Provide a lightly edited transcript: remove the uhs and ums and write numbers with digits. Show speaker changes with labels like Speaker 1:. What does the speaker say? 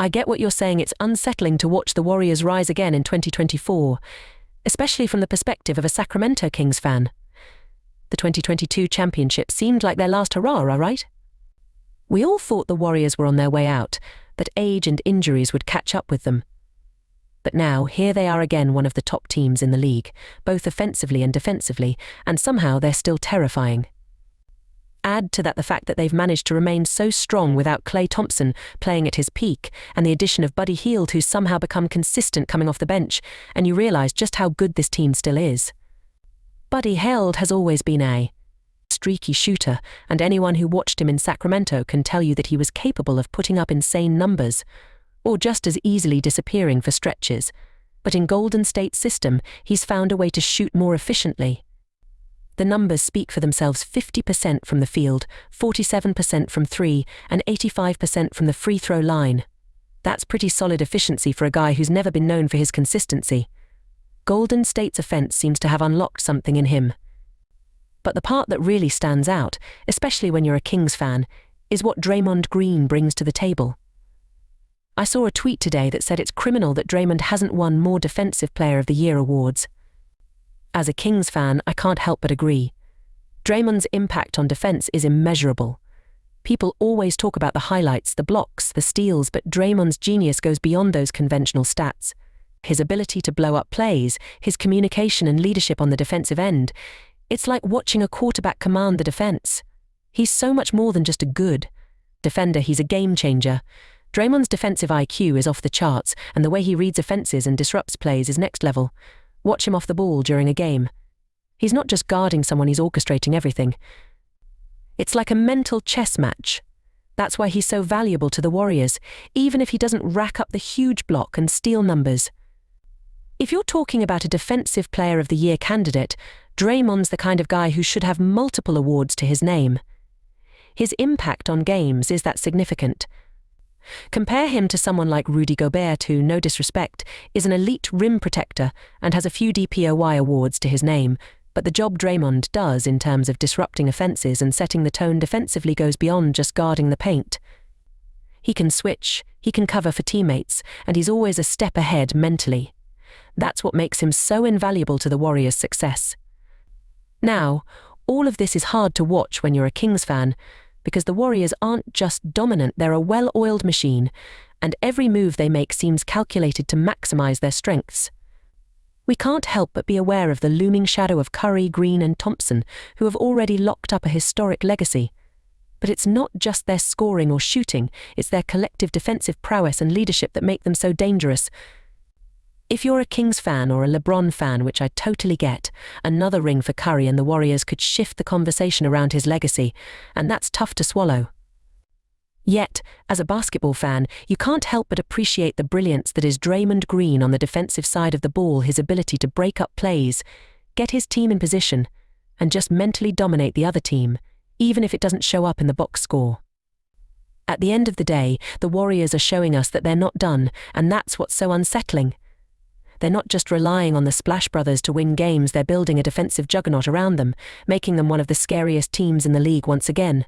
Speaker 1: I get what you're saying. It's unsettling to watch the Warriors rise again in 2024, especially from the perspective of a Sacramento Kings fan. The 2022 championship seemed like their last hurrah, right? We all thought the Warriors were on their way out, that age and injuries would catch up with them. But now, here they are again, one of the top teams in the league, both offensively and defensively, and somehow they're still terrifying. Add to that the fact that they've managed to remain so strong without Klay Thompson playing at his peak, and the addition of Buddy Hield, who's somehow become consistent coming off the bench, and you realise just how good this team still is. Buddy Hield has always been a streaky shooter, and anyone who watched him in Sacramento can tell you that he was capable of putting up insane numbers, or just as easily disappearing for stretches. But in Golden State's system, he's found a way to shoot more efficiently. The numbers speak for themselves: 50% from the field, 47% from three, and 85% from the free throw line. That's pretty solid efficiency for a guy who's never been known for his consistency. Golden State's offense seems to have unlocked something in him. But the part that really stands out, especially when you're a Kings fan, is what Draymond Green brings to the table. I saw a tweet today that said it's criminal that Draymond hasn't won more Defensive Player of the Year awards. As a Kings fan, I can't help but agree. Draymond's impact on defense is immeasurable. People always talk about the highlights, the blocks, the steals, but Draymond's genius goes beyond those conventional stats. His ability to blow up plays, his communication and leadership on the defensive end, it's like watching a quarterback command the defense. He's so much more than just a good defender, he's a game changer. Draymond's defensive IQ is off the charts, and the way he reads offenses and disrupts plays is next level. Watch him off the ball during a game. He's not just guarding someone, he's orchestrating everything. It's like a mental chess match. That's why he's so valuable to the Warriors, even if he doesn't rack up the huge block and steal numbers. If you're talking about a Defensive Player of the Year candidate, Draymond's the kind of guy who should have multiple awards to his name. His impact on games is that significant. Compare him to someone like Rudy Gobert, who, no disrespect, is an elite rim protector and has a few DPOY awards to his name, but the job Draymond does in terms of disrupting offenses and setting the tone defensively goes beyond just guarding the paint. He can switch, he can cover for teammates, and he's always a step ahead mentally. That's what makes him so invaluable to the Warriors' success. Now, all of this is hard to watch when you're a Kings fan, because the Warriors aren't just dominant, they're a well-oiled machine, and every move they make seems calculated to maximize their strengths. We can't help but be aware of the looming shadow of Curry, Green, and Thompson, who have already locked up a historic legacy. But it's not just their scoring or shooting, it's their collective defensive prowess and leadership that make them so dangerous. If you're a Kings fan or a LeBron fan, which I totally get, another ring for Curry and the Warriors could shift the conversation around his legacy, and that's tough to swallow. Yet, as a basketball fan, you can't help but appreciate the brilliance that is Draymond Green on the defensive side of the ball, his ability to break up plays, get his team in position, and just mentally dominate the other team, even if it doesn't show up in the box score. At the end of the day, the Warriors are showing us that they're not done, and that's what's so unsettling. They're not just relying on the Splash Brothers to win games, they're building a defensive juggernaut around them, making them one of the scariest teams in the league once again.